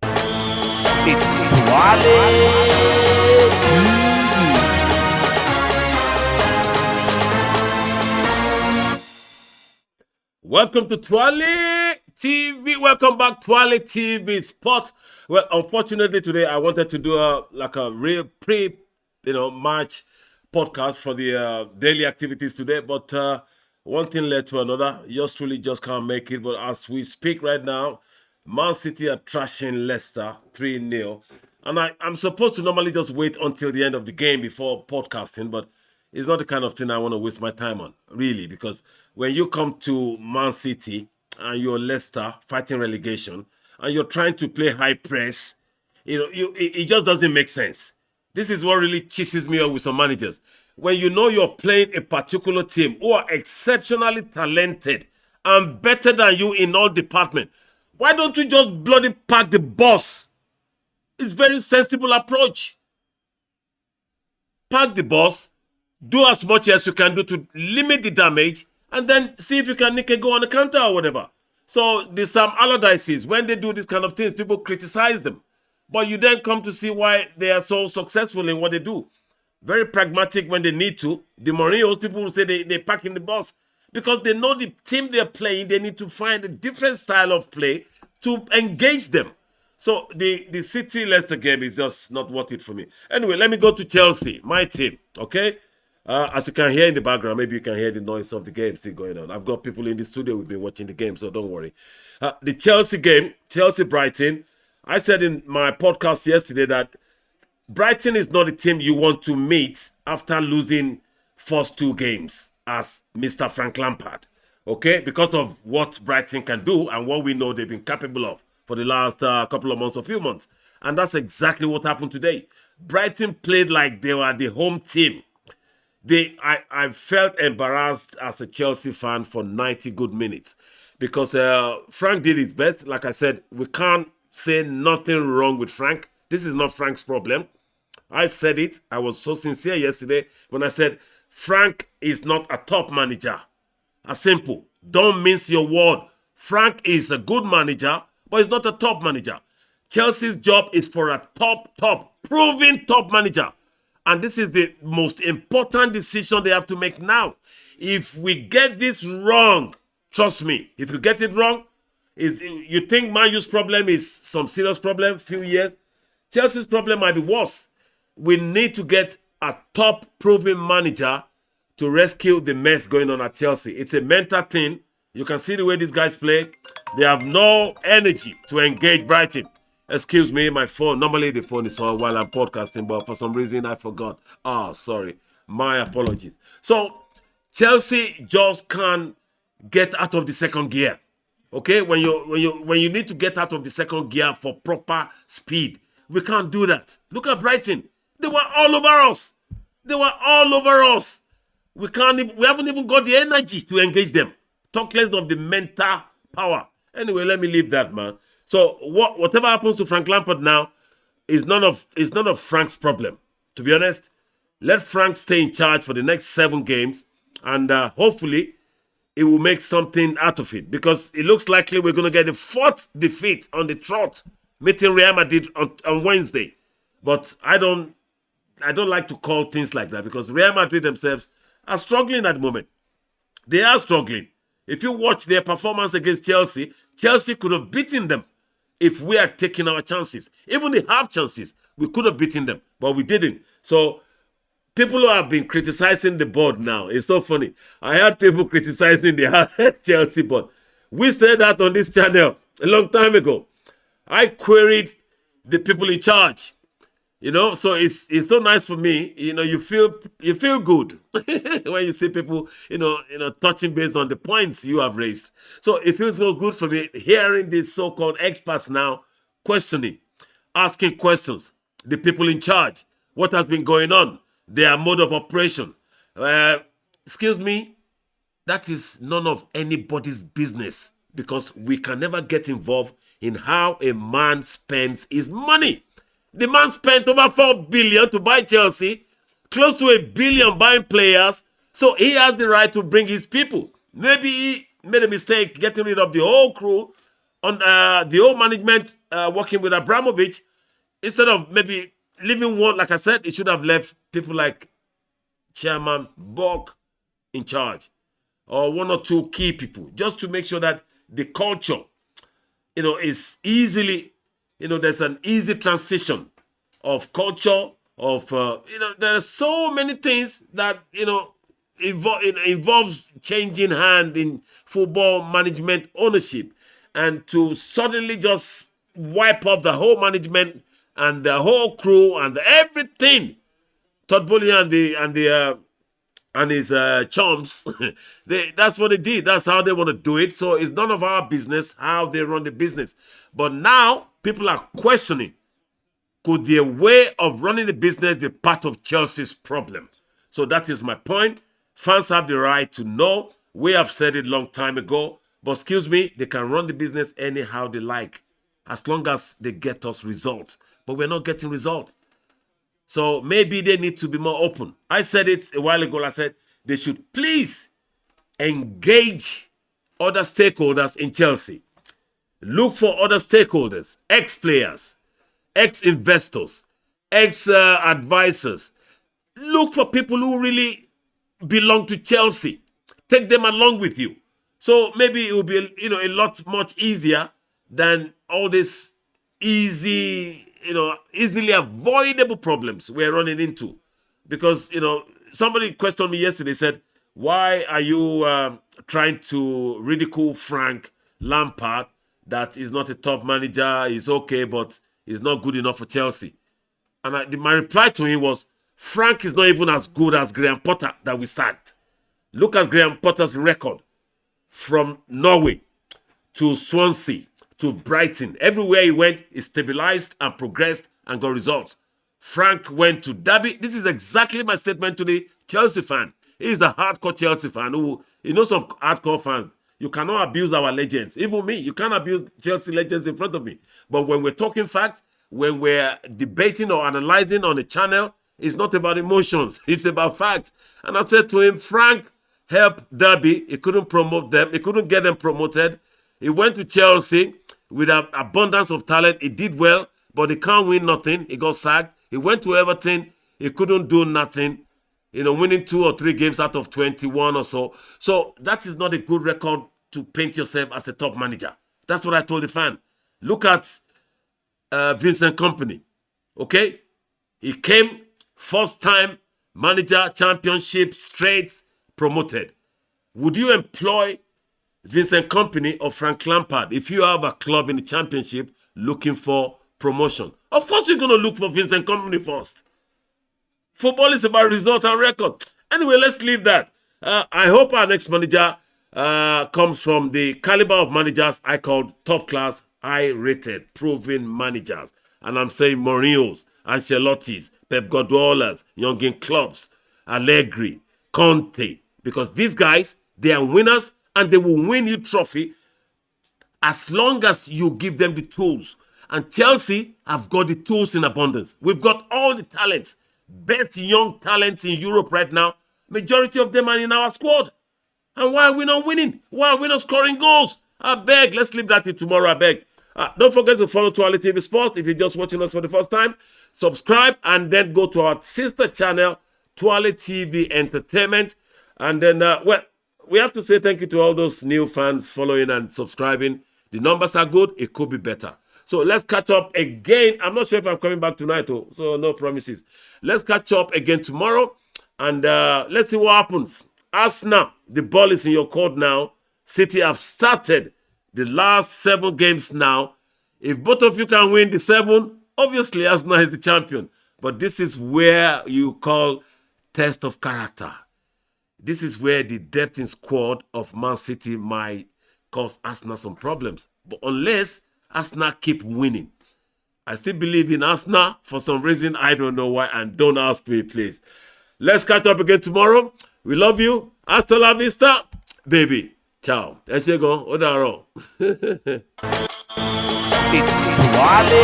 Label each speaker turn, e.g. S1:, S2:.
S1: It's Twale.
S2: Welcome to Twale TV. Welcome back, Twale TV Sport. Well, unfortunately today I wanted to do a real match podcast for the daily activities today, but one thing led to another. Yours truly just can't make it. But as we speak right now, Man City are trashing Leicester 3-0. And I'm supposed to normally just wait until the end of the game before podcasting, but it's not the kind of thing I want to waste my time on, really, because when you come to Man City and you're Leicester fighting relegation and you're trying to play high press, it just doesn't make sense. This is what really cheeses me up with some managers. When you know you're playing a particular team who are exceptionally talented and better than you in all departments, why don't you just bloody pack the bus? It's a very sensible approach. Pack the bus, do as much as you can do to limit the damage, and then see if you can nick a go on the counter or whatever. So the Sam Allardyces, when they do these kind of things, people criticize them. But you then come to see why they are so successful in what they do. Very pragmatic when they need to. The Mourinho's, people will say they pack in the bus because they know the team they're playing, they need to find a different style of play to engage them. So the City Leicester game is just not worth it for me. Anyway, let me go to Chelsea, my team, okay? As you can hear in the background, maybe you can hear the noise of the game still going on. I've got people in the studio with me watching the game, so don't worry. The Chelsea game, Chelsea-Brighton, I said in my podcast yesterday that Brighton is not a team you want to meet after losing first two games as Mr. Frank Lampard, okay? Because of what Brighton can do and what we know they've been capable of for the last couple of months or few months. And that's exactly what happened today. Brighton played like they were the home team. I felt embarrassed as a Chelsea fan for 90 good minutes because Frank did his best. Like I said, we can't say nothing wrong with Frank. This is not Frank's problem. I said it. I was so sincere yesterday when I said Frank is not a top manager. As simple. Don't mince your word. Frank is a good manager, but he's not a top manager. Chelsea's job is for a proven top manager. And this is the most important decision they have to make now. If we get this wrong, trust me, if you get it wrong, you think Man U's problem is some serious problem, few years. Chelsea's problem might be worse. We need to get a top proven manager to rescue the mess going on at Chelsea. It's a mental thing. You can see the way these guys play. They have no energy to engage Brighton. Excuse me, my phone. Normally the phone is on while I'm podcasting, but for some reason I forgot. Sorry. My apologies. So Chelsea just can't get out of the second gear. Okay? When you need to get out of the second gear for proper speed, we can't do that. Look at Brighton. They were all over us. They were all over us. We haven't even got the energy to engage them. Talk less of the mental power. Anyway, let me leave that, man. So whatever happens to Frank Lampard now is none of Frank's problem. To be honest, let Frank stay in charge for the next 7 games, and hopefully it will make something out of it. Because it looks likely we're going to get the 4th defeat on the trot, meeting Real Madrid on Wednesday. But I don't like to call things like that because Real Madrid themselves are struggling at the moment. They are struggling. If you watch their performance against Chelsea, Chelsea could have beaten them if we had taken our chances. Even the half chances, we could have beaten them, but we didn't. So people who have been criticizing the board now, it's so funny. I heard people criticizing the Chelsea board. We said that on this channel a long time ago. I queried the people in charge. So it's so nice for me. You feel good when you see people, touching base on the points you have raised. So it feels so good for me hearing these so-called experts now questioning, asking questions. The people in charge, what has been going on, their mode of operation. Excuse me, that is none of anybody's business because we can never get involved in how a man spends his money. The man spent over 4 billion to buy Chelsea, close to $1 billion buying players, so he has the right to bring his people. Maybe he made a mistake getting rid of the whole crew on the old management working with Abramovich, instead of maybe leaving one, like I said, it should have left people like Chairman Buck in charge, or one or two key people, just to make sure that the culture, is easily, there's an easy transition of culture, of, there are so many things that, it involves changing hand in football management ownership. And to suddenly just wipe off the whole management and the whole crew and everything, Todd Bowley and his chums, that's what they did. That's how they want to do it. So it's none of our business how they run the business. But now people are questioning, could their way of running the business be part of Chelsea's problem? So that is my point. Fans have the right to know. We have said it long time ago. But excuse me, they can run the business anyhow they like, as long as they get us results. But we're not getting results. So maybe they need to be more open. I said it a while ago. I said they should please engage other stakeholders in Chelsea. Look for other stakeholders, ex-players, ex-investors, ex-advisors. Look for people who really belong to Chelsea. Take them along with you. So maybe it will be, a lot much easier than all this easily avoidable problems we're running into. Because, somebody questioned me yesterday, said, why are you trying to ridicule Frank Lampard, that is not a top manager, he's okay, but he's not good enough for Chelsea? And my reply to him was, Frank is not even as good as Graham Potter that we sacked. Look at Graham Potter's record from Norway to Swansea to Brighton. Everywhere he went, he stabilized and progressed and got results. Frank went to Derby. This is exactly my statement to the Chelsea fan. He's a hardcore Chelsea fan who, some hardcore fans, you cannot abuse our legends. Even me, you can't abuse Chelsea legends in front of me. But when we're talking facts, when we're debating or analyzing on a channel, it's not about emotions. It's about facts. And I said to him, Frank helped Derby. He couldn't promote them. He couldn't get them promoted. He went to Chelsea with an abundance of talent. He did well, but he can't win nothing. He got sacked. He went to Everton. He couldn't do nothing. Winning 2 or 3 games out of 21 or so. So that is not a good record to paint yourself as a top manager. That's what I told the fan. Look at Vincent Kompany. Okay? He came, first time manager, championship, straight, promoted. Would you employ Vincent Kompany or Frank Lampard if you have a club in the championship looking for promotion? Of course you're going to look for Vincent Kompany first. Football is about result and record. Anyway, let's leave that. I hope our next manager comes from the caliber of managers I call top class, high-rated, proven managers. And I'm saying Mourinho's, Ancelotti's, Pep Guardiola's, Jurgen Klopp's, Allegri, Conte. Because these guys, they are winners and they will win you trophy as long as you give them the tools. And Chelsea have got the tools in abundance. We've got all the talents. Best young talents in Europe right now. Majority of them are in our squad. And why are we not winning? Why are we not scoring goals? I beg, let's leave that till tomorrow, I beg. Don't forget to follow Twale TV Sports if you're just watching us for the first time. Subscribe and then go to our sister channel, Twale TV Entertainment. And then, we have to say thank you to all those new fans following and subscribing. The numbers are good. It could be better. So let's catch up again. I'm not sure if I'm coming back tonight, so no promises. Let's catch up again tomorrow, and let's see what happens. Arsenal, the ball is in your court now. City have started the last 7 games now. If both of you can win the 7, obviously Arsenal is the champion. But this is where you call test of character. This is where the depth in squad of Man City might cause Arsenal some problems. But unless Arsenal keep winning, I still believe in Arsenal for some reason. I don't know why, and don't ask me, please. Let's catch up again tomorrow. We love you. Hasta la vista, baby. Ciao. Ẹ ṣé gan, ó dàárọ̀.
S1: It's Twale.